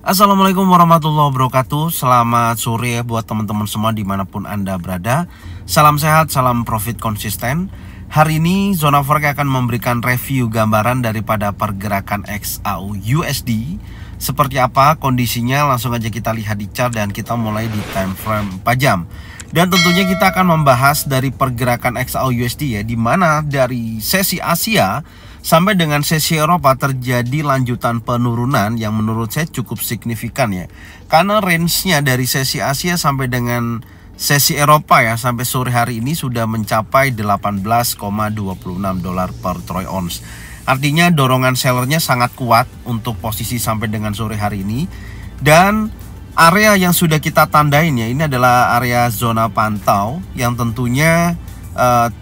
Assalamualaikum warahmatullahi wabarakatuh. Selamat sore buat teman-teman semua dimanapun Anda berada. Salam sehat, salam profit konsisten. Hari ini Zona Forex akan memberikan review gambaran daripada pergerakan XAU USD. Seperti apa kondisinya, langsung aja kita lihat di chart dan kita mulai di time frame 4 jam. Dan tentunya kita akan membahas dari pergerakan XAU USD ya, dimana dari sesi Asia sampai dengan sesi Eropa terjadi lanjutan penurunan yang menurut saya cukup signifikan ya. Karena range-nya dari sesi Asia sampai dengan sesi Eropa ya, sampai sore hari ini sudah mencapai 18,26 dolar per troy ounce. Artinya dorongan sellernya sangat kuat untuk posisi sampai dengan sore hari ini. Dan area yang sudah kita tandain ya, ini adalah area zona pantau yang tentunya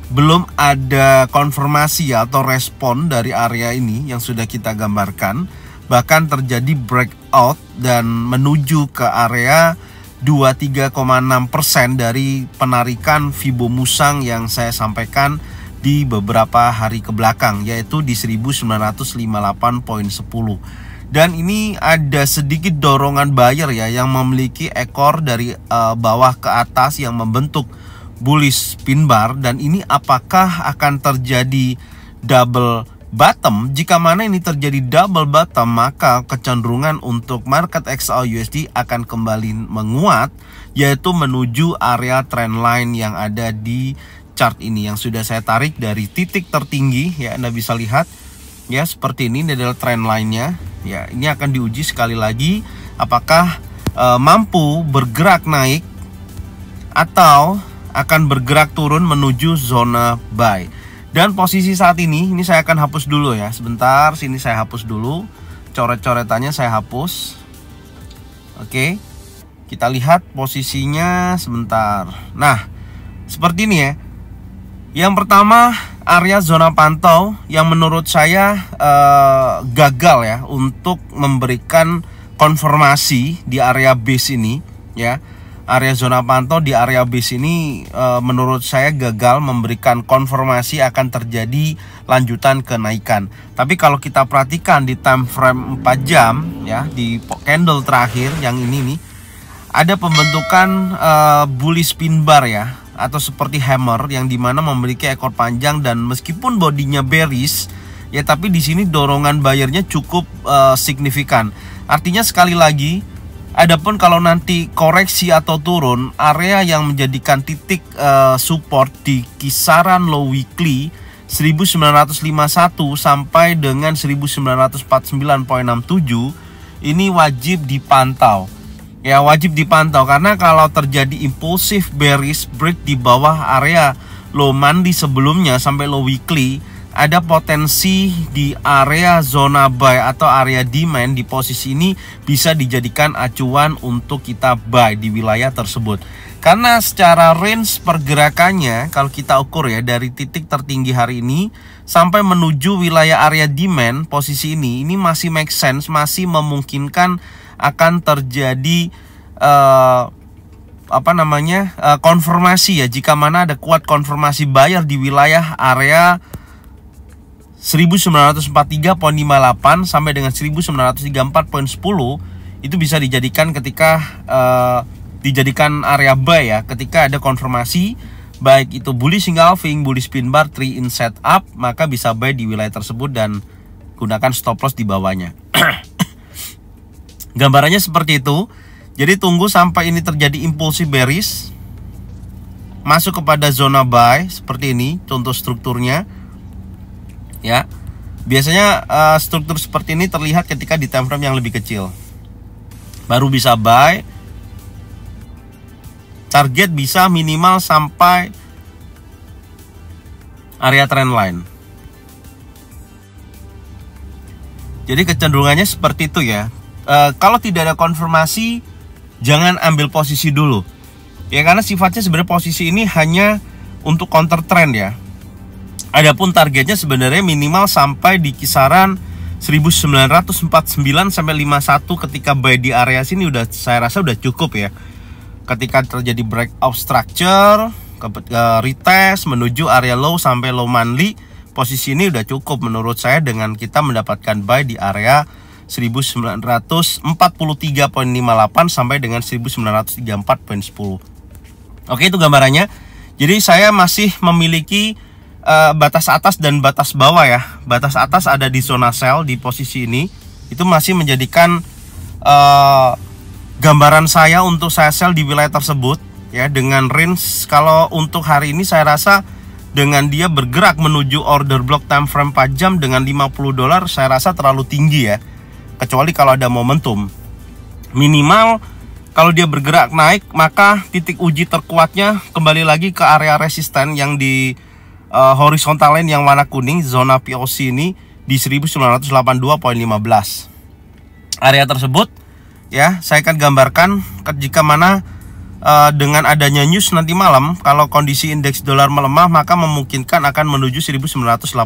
belum ada konfirmasi atau respon dari area ini yang sudah kita gambarkan. Bahkan terjadi breakout dan menuju ke area 23,6% dari penarikan Fibo Musang yang saya sampaikan di beberapa hari ke belakang, yaitu di 1958.10. Dan ini ada sedikit dorongan buyer ya yang memiliki ekor dari bawah ke atas yang membentuk bullish pin bar. Dan ini apakah akan terjadi double bottom? Jika mana ini terjadi double bottom, maka kecenderungan untuk market XAU USD akan kembali menguat, yaitu menuju area trendline yang ada di chart ini yang sudah saya tarik dari titik tertinggi ya. Anda bisa lihat ya, seperti ini adalah trendline-nya ya. Ini akan diuji sekali lagi apakah mampu bergerak naik atau akan bergerak turun menuju zona buy. Dan posisi saat ini saya akan hapus dulu ya. Sebentar, sini saya hapus dulu. Coret-coretannya saya hapus. Oke. Kita lihat posisinya sebentar. Nah, seperti ini ya. Yang pertama, area zona pantau yang menurut saya gagal ya untuk memberikan konfirmasi di area base ini ya. Area zona pantau di area base ini menurut saya gagal memberikan konfirmasi akan terjadi lanjutan kenaikan. Tapi kalau kita perhatikan di time frame 4 jam ya, di candle terakhir yang ini nih, ada pembentukan bullish pin bar ya, atau seperti hammer yang dimana memiliki ekor panjang. Dan meskipun bodinya bearish ya, tapi di sini dorongan bayarnya cukup signifikan. Artinya sekali lagi, adapun kalau nanti koreksi atau turun, area yang menjadikan titik support di kisaran low weekly 1951 sampai dengan 1949.67 ini wajib dipantau. Ya, wajib dipantau karena kalau terjadi impulsif bearish break di bawah area low monthly sebelumnya sampai low weekly, ada potensi di area zona buy atau area demand di posisi ini bisa dijadikan acuan untuk kita buy di wilayah tersebut. Karena secara range pergerakannya kalau kita ukur ya, dari titik tertinggi hari ini sampai menuju wilayah area demand, posisi ini masih make sense, masih memungkinkan akan terjadi konfirmasi ya, jika mana ada kuat konfirmasi buyer di wilayah area 1943.58 sampai dengan 1934.10, itu bisa dijadikan ketika dijadikan area buy ya, ketika ada konfirmasi baik itu bullish engulfing, bullish pin bar, 3 in setup, maka bisa buy di wilayah tersebut dan gunakan stop loss di bawahnya. Gambarannya seperti itu. Jadi tunggu sampai ini terjadi impulsif bearish, masuk kepada zona buy seperti ini contoh strukturnya. Ya, biasanya struktur seperti ini terlihat ketika di time frame yang lebih kecil. Baru bisa buy. Target bisa minimal sampai area trendline. Jadi kecenderungannya seperti itu ya. Kalau tidak ada konfirmasi, jangan ambil posisi dulu. Ya, karena sifatnya sebenarnya posisi ini hanya untuk counter trend ya. Adapun targetnya sebenarnya minimal sampai di kisaran 1949 sampai 51 ketika buy di area sini saya rasa udah cukup ya. Ketika terjadi breakout structure, retest menuju area low sampai low monthly, posisi ini udah cukup menurut saya dengan kita mendapatkan buy di area 1943.58 sampai dengan 1934.10. Oke, itu gambarannya. Jadi saya masih memiliki batas atas dan batas bawah ya. Batas atas ada di zona sell di posisi ini. Itu masih menjadikan gambaran saya untuk saya sell di wilayah tersebut ya, dengan range kalau untuk hari ini saya rasa dengan dia bergerak menuju order block time frame 4 jam dengan $50 saya rasa terlalu tinggi ya. Kecuali kalau ada momentum. Minimal kalau dia bergerak naik, maka titik uji terkuatnya kembali lagi ke area resisten yang di horizontal line yang warna kuning, zona POC ini di 1982.15. Area tersebut ya, saya akan gambarkan jika mana dengan adanya news nanti malam, kalau kondisi indeks dolar melemah maka memungkinkan akan menuju 1982.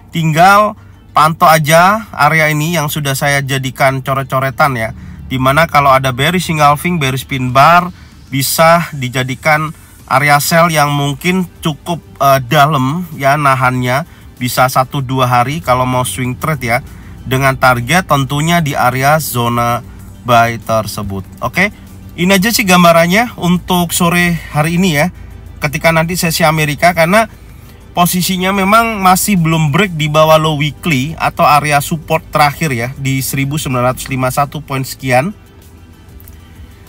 Tinggal pantau aja area ini yang sudah saya jadikan coret-coretan ya, dimana kalau ada bearish engulfing, bearish pin bar bisa dijadikan area sell yang mungkin cukup dalam ya, nahannya bisa 1-2 hari kalau mau swing trade ya, dengan target tentunya di area zona buy tersebut. Oke, ini aja sih gambarannya untuk sore hari ini ya, ketika nanti sesi Amerika, karena posisinya memang masih belum break di bawah low weekly atau area support terakhir ya di 1951 poin sekian.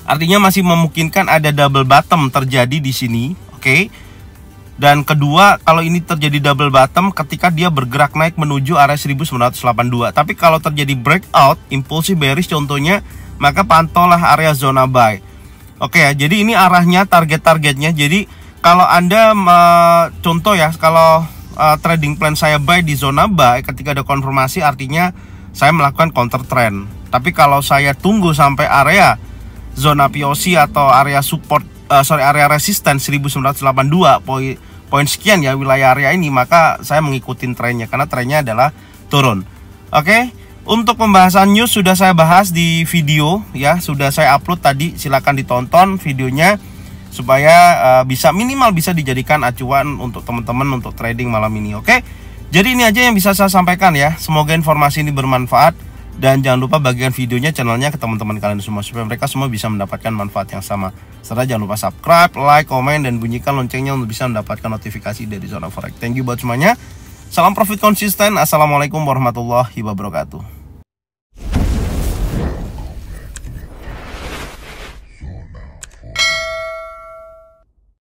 Artinya masih memungkinkan ada double bottom terjadi di sini. Oke. Dan kedua, kalau ini terjadi double bottom ketika dia bergerak naik menuju area 1982. Tapi kalau terjadi breakout impulsif bearish contohnya, maka pantaulah area zona buy. Oke ya, jadi ini arahnya, target-targetnya. Jadi kalau Anda contoh ya, kalau trading plan saya buy di zona buy, ketika ada konfirmasi artinya saya melakukan counter trend. Tapi kalau saya tunggu sampai area zona POC atau area support, area resisten 1982 poin sekian ya, wilayah area ini, maka saya mengikuti trennya karena trennya adalah turun. Oke, untuk pembahasan news sudah saya bahas di video ya, sudah saya upload tadi, silakan ditonton videonya supaya bisa minimal bisa dijadikan acuan untuk teman-teman untuk trading malam ini. Oke, jadi ini aja yang bisa saya sampaikan ya, semoga informasi ini bermanfaat. Dan jangan lupa bagikan videonya, channelnya ke teman-teman kalian semua supaya mereka semua bisa mendapatkan manfaat yang sama. Serta jangan lupa subscribe, like, komen, dan bunyikan loncengnya untuk bisa mendapatkan notifikasi dari Zona Forex. Thank you buat semuanya. Salam profit konsisten. Assalamualaikum warahmatullahi wabarakatuh.